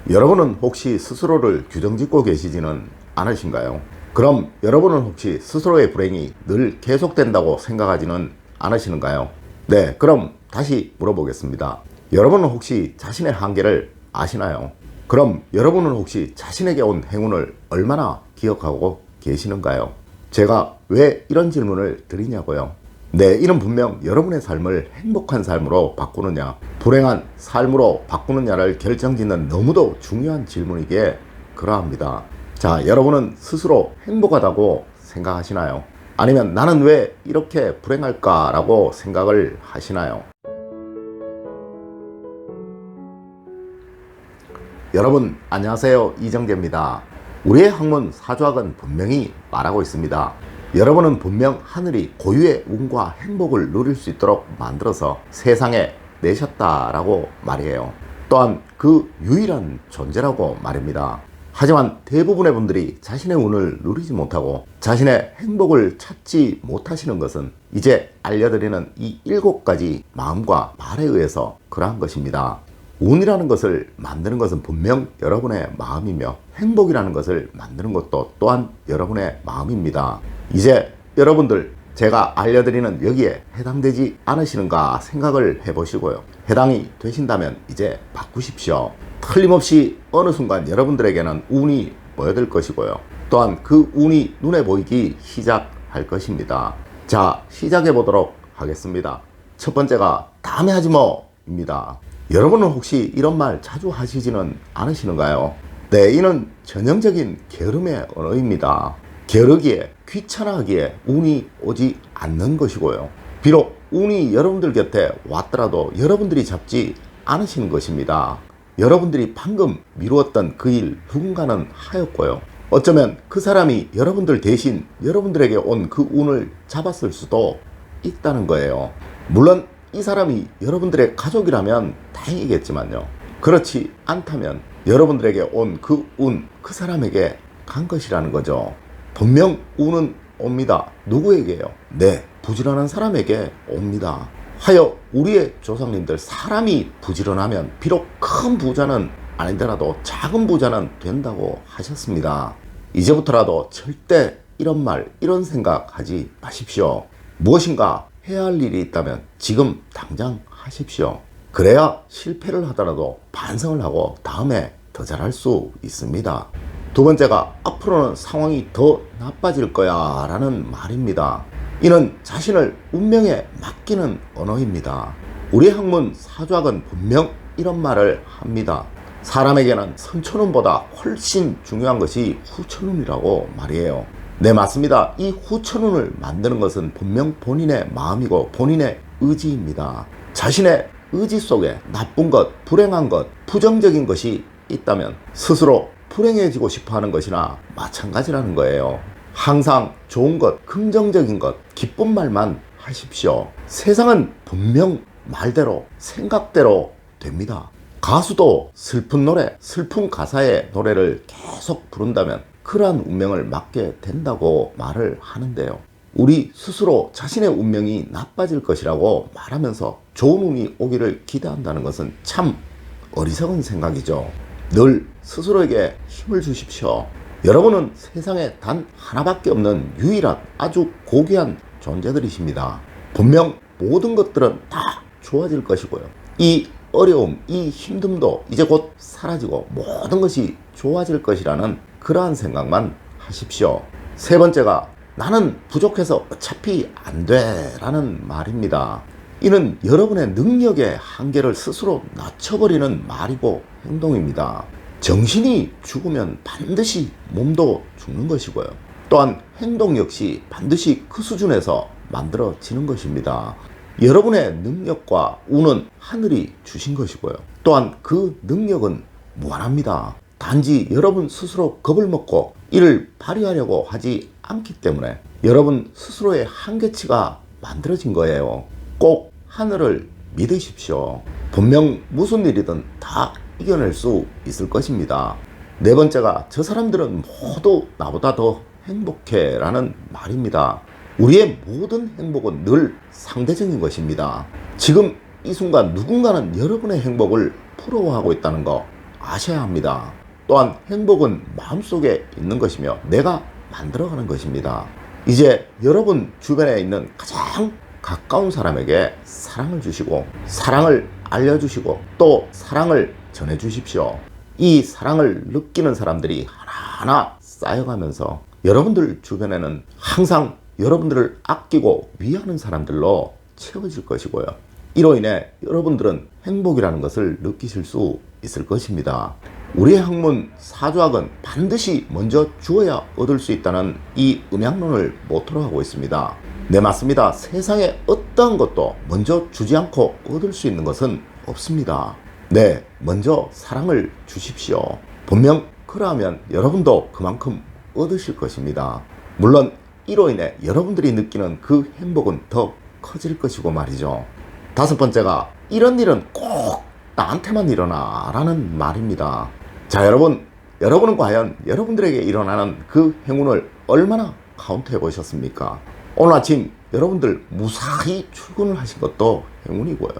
여러분은 혹시 스스로를 규정짓고 계시지는 않으신가요? 그럼 여러분은 혹시 스스로의 불행이 늘 계속된다고 생각하지는 않으시는가요? 네, 그럼 다시 물어보겠습니다. 여러분은 혹시 자신의 한계를 아시나요? 그럼 여러분은 혹시 자신에게 온 행운을 얼마나 기억하고 계시는가요? 제가 왜 이런 질문을 드리냐고요? 네, 이는 분명 여러분의 삶을 행복한 삶으로 바꾸느냐, 불행한 삶으로 바꾸느냐를 결정짓는 너무도 중요한 질문이기에 그러합니다. 자, 여러분은 스스로 행복하다고 생각하시나요? 아니면 나는 왜 이렇게 불행할까라고 생각을 하시나요? 여러분 안녕하세요, 이정재입니다. 우리의 학문 사주학은 분명히 말하고 있습니다. 여러분은 분명 하늘이 고유의 운과 행복을 누릴 수 있도록 만들어서 세상에 내셨다라고 말이에요. 또한 그 유일한 존재라고 말입니다. 하지만 대부분의 분들이 자신의 운을 누리지 못하고 자신의 행복을 찾지 못하시는 것은 이제 알려드리는 이 7가지 마음과 말에 의해서 그러한 것입니다. 운이라는 것을 만드는 것은 분명 여러분의 마음이며 행복이라는 것을 만드는 것도 또한 여러분의 마음입니다. 이제 여러분들 제가 알려드리는 여기에 해당되지 않으시는가 생각을 해보시고요. 해당이 되신다면 이제 바꾸십시오. 틀림없이 어느 순간 여러분들에게는 운이 모여들 것이고요. 또한 그 운이 눈에 보이기 시작할 것입니다. 자, 시작해 보도록 하겠습니다. 첫 번째가 다음에 하지 뭐입니다. 여러분은 혹시 이런 말 자주 하시지는 않으시는가요? 네, 이는 전형적인 게으름의 언어입니다. 게으르기에 귀찮아하기에 운이 오지 않는 것이고요. 비록 운이 여러분들 곁에 왔더라도 여러분들이 잡지 않으시는 것입니다. 여러분들이 방금 미루었던 그 일 누군가는 하였고요. 어쩌면 그 사람이 여러분들 대신 여러분들에게 온 그 운을 잡았을 수도 있다는 거예요. 물론 이 사람이 여러분들의 가족이라면 다행이겠지만요. 그렇지 않다면 여러분들에게 온 그 운, 그 사람에게 간 것이라는 거죠. 분명 운은 옵니다. 누구에게요? 네, 부지런한 사람에게 옵니다. 하여 우리의 조상님들 사람이 부지런하면 비록 큰 부자는 아니더라도 작은 부자는 된다고 하셨습니다. 이제부터라도 절대 이런 말, 이런 생각하지 마십시오. 무엇인가 해야 할 일이 있다면 지금 당장 하십시오. 그래야 실패를 하더라도 반성을 하고 다음에 더 잘할 수 있습니다. 두 번째가 앞으로는 상황이 더 나빠질 거야 라는 말입니다. 이는 자신을 운명에 맡기는 언어입니다. 우리 학문 사주학은 분명 이런 말을 합니다. 사람에게는 선천운보다 훨씬 중요한 것이 후천운이라고 말이에요. 네, 맞습니다. 이 후천운을 만드는 것은 분명 본인의 마음이고 본인의 의지입니다. 자신의 의지 속에 나쁜 것, 불행한 것, 부정적인 것이 있다면 스스로 불행해지고 싶어 하는 것이나 마찬가지라는 거예요. 항상 좋은 것, 긍정적인 것, 기쁜 말만 하십시오. 세상은 분명 말대로, 생각대로 됩니다. 가수도 슬픈 노래, 슬픈 가사의 노래를 계속 부른다면 그러한 운명을 맞게 된다고 말을 하는데요. 우리 스스로 자신의 운명이 나빠질 것이라고 말하면서 좋은 운이 오기를 기대한다는 것은 참 어리석은 생각이죠. 늘 스스로에게 힘을 주십시오. 여러분은 세상에 단 하나밖에 없는 유일한 아주 고귀한 존재들이십니다. 분명 모든 것들은 다 좋아질 것이고요. 이 어려움, 이 힘듦도 이제 곧 사라지고 모든 것이 좋아질 것이라는 그러한 생각만 하십시오. 세 번째가 나는 부족해서 어차피 안 돼 라는 말입니다. 이는 여러분의 능력의 한계를 스스로 낮춰버리는 말이고 행동입니다. 정신이 죽으면 반드시 몸도 죽는 것이고요. 또한 행동 역시 반드시 그 수준에서 만들어지는 것입니다. 여러분의 능력과 운은 하늘이 주신 것이고요. 또한 그 능력은 무한합니다. 단지 여러분 스스로 겁을 먹고 이를 발휘하려고 하지 않기 때문에 여러분 스스로의 한계치가 만들어진 거예요. 꼭 하늘을 믿으십시오. 분명 무슨 일이든 다 이겨낼 수 있을 것입니다. 네 번째가 저 사람들은 모두 나보다 더 행복해 라는 말입니다. 우리의 모든 행복은 늘 상대적인 것입니다. 지금 이 순간 누군가는 여러분의 행복을 부러워하고 있다는 거 아셔야 합니다. 또한 행복은 마음속에 있는 것이며 내가 만들어가는 것입니다. 이제 여러분 주변에 있는 가장 가까운 사람에게 사랑을 주시고 사랑을 알려주시고 또 사랑을 전해주십시오. 이 사랑을 느끼는 사람들이 하나하나 쌓여가면서 여러분들 주변에는 항상 여러분들을 아끼고 위하는 사람들로 채워질 것이고요. 이로 인해 여러분들은 행복이라는 것을 느끼실 수 있을 것입니다. 우리의 학문 사조학은 반드시 먼저 주어야 얻을 수 있다는 이 음양론을 모토로 하고 있습니다. 네, 맞습니다. 세상에 어떠한 것도 먼저 주지 않고 얻을 수 있는 것은 없습니다. 네, 먼저 사랑을 주십시오. 분명 그러하면 여러분도 그만큼 얻으실 것입니다. 물론 이로 인해 여러분들이 느끼는 그 행복은 더 커질 것이고 말이죠. 다섯 번째가 이런 일은 꼭 나한테만 일어나 라는 말입니다. 자, 여러분은 과연 여러분들에게 일어나는 그 행운을 얼마나 카운트해 보셨습니까? 오늘 아침 여러분들 무사히 출근을 하신 것도 행운이고요.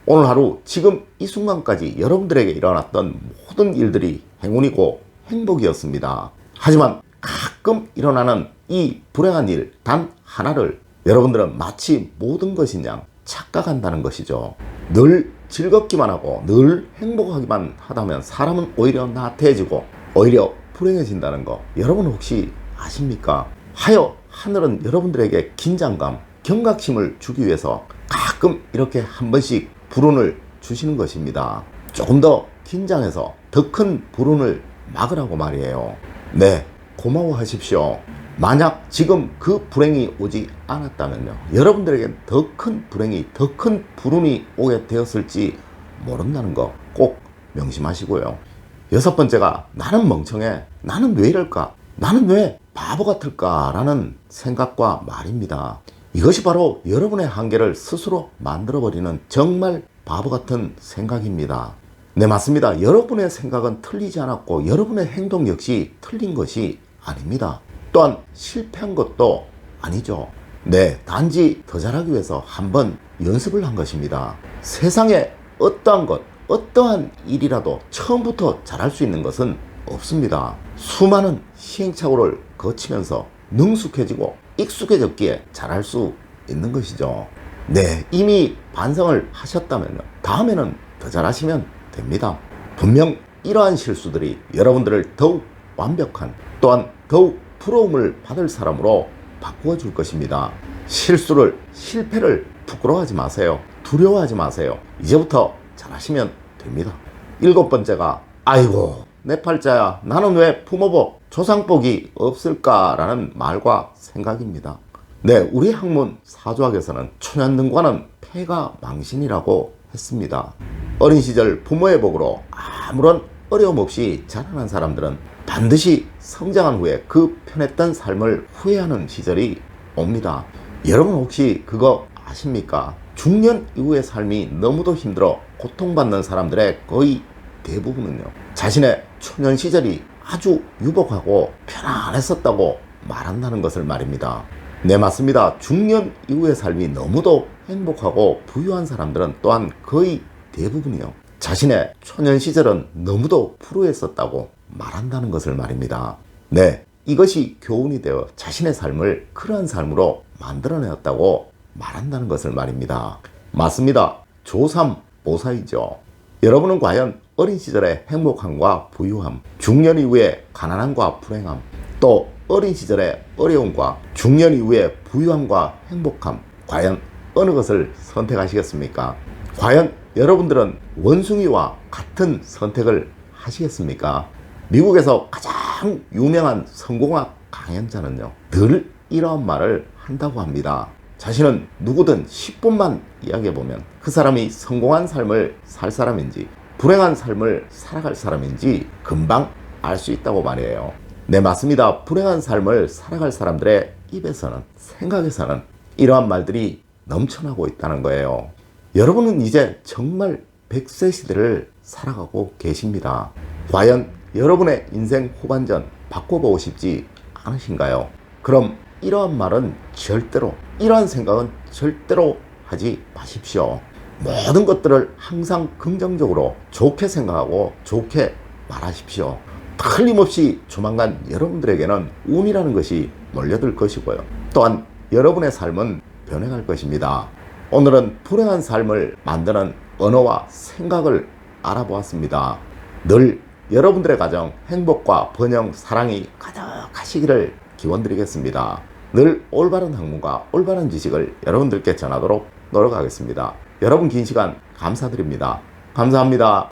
오늘 하루 지금 이 순간까지 여러분들에게 일어났던 모든 일들이 행운이고 행복이었습니다. 하지만 가끔 일어나는 이 불행한 일 단 하나를 여러분들은 마치 모든 것인 양 착각한다는 것이죠. 늘 즐겁기만 하고 늘 행복하기만 하다면 사람은 오히려 나태해지고 오히려 불행해진다는 거 여러분 혹시 아십니까? 하여 하늘은 여러분들에게 긴장감, 경각심을 주기 위해서 가끔 이렇게 한 번씩 불운을 주시는 것입니다. 조금 더 긴장해서 더 큰 불운을 막으라고 말이에요. 네, 고마워하십시오. 만약 지금 그 불행이 오지 않았다면요, 여러분들에겐 더 큰 불행이, 더 큰 불운이 오게 되었을지 모른다는 거 꼭 명심하시고요. 여섯 번째가 나는 멍청해, 나는 왜 이럴까, 나는 왜 바보 같을까 라는 생각과 말입니다. 이것이 바로 여러분의 한계를 스스로 만들어버리는 정말 바보 같은 생각입니다. 네, 맞습니다. 여러분의 생각은 틀리지 않았고 여러분의 행동 역시 틀린 것이 아닙니다. 또한 실패한 것도 아니죠. 네, 단지 더 잘하기 위해서 한번 연습을 한 것입니다. 세상에 어떠한 것, 어떠한 일이라도 처음부터 잘할 수 있는 것은 없습니다. 수많은 시행착오를 거치면서 능숙해지고 익숙해졌기에 잘할 수 있는 것이죠. 네, 이미 반성을 하셨다면요, 다음에는 더 잘하시면 됩니다. 분명 이러한 실수들이 여러분들을 더욱 완벽한, 또한 더욱 부러움을 받을 사람으로 바꾸어 줄 것입니다. 실패를 부끄러워하지 마세요. 두려워하지 마세요. 이제부터 잘하시면 됩니다. 일곱 번째가 아이고 내 팔자야, 나는 왜 부모복, 조상복이 없을까라는 말과 생각입니다. 네, 우리 학문 사조학에서는 초년등과는 폐가 망신이라고 했습니다. 어린 시절 부모의 복으로 아무런 어려움 없이 자라난 사람들은 반드시 성장한 후에 그 편했던 삶을 후회하는 시절이 옵니다. 여러분 혹시 그거 아십니까? 중년 이후의 삶이 너무도 힘들어 고통받는 사람들의 거의 대부분은요, 자신의 초년 시절이 아주 유복하고 편안했었다고 말한다는 것을 말입니다. 네, 맞습니다. 중년 이후의 삶이 너무도 행복하고 부유한 사람들은 또한 거의 대부분이요, 자신의 초년 시절은 너무도 푸르했었다고 말한다는 것을 말입니다. 네, 이것이 교훈이 되어 자신의 삶을 그러한 삶으로 만들어내었다고 말한다는 것을 말입니다. 맞습니다. 조삼모사이죠. 여러분은 과연 어린 시절의 행복함과 부유함, 중년 이후의 가난함과 불행함, 또 어린 시절의 어려움과 중년 이후의 부유함과 행복함, 과연 어느 것을 선택하시겠습니까? 과연 여러분들은 원숭이와 같은 선택을 하시겠습니까? 미국에서 가장 유명한 성공학 강연자는요, 늘 이러한 말을 한다고 합니다. 자신은 누구든 10분만 이야기해보면 그 사람이 성공한 삶을 살 사람인지 불행한 삶을 살아갈 사람인지 금방 알 수 있다고 말해요. 네, 맞습니다. 불행한 삶을 살아갈 사람들의 입에서는, 생각에서는 이러한 말들이 넘쳐나고 있다는 거예요. 여러분은 이제 정말 100세 시대를 살아가고 계십니다. 과연 여러분의 인생 후반전 바꿔보고 싶지 않으신가요? 그럼 이러한 말은 절대로, 이러한 생각은 절대로 하지 마십시오. 모든 것들을 항상 긍정적으로 좋게 생각하고 좋게 말하십시오. 틀림없이 조만간 여러분들에게는 운이라는 것이 몰려들 것이고요. 또한 여러분의 삶은 변해갈 것입니다. 오늘은 불행한 삶을 만드는 언어와 생각을 알아보았습니다. 늘 여러분들의 가정 행복과 번영, 사랑이 가득하시기를 기원드리겠습니다. 늘 올바른 학문과 올바른 지식을 여러분들께 전하도록 노력하겠습니다. 여러분 긴 시간 감사드립니다. 감사합니다.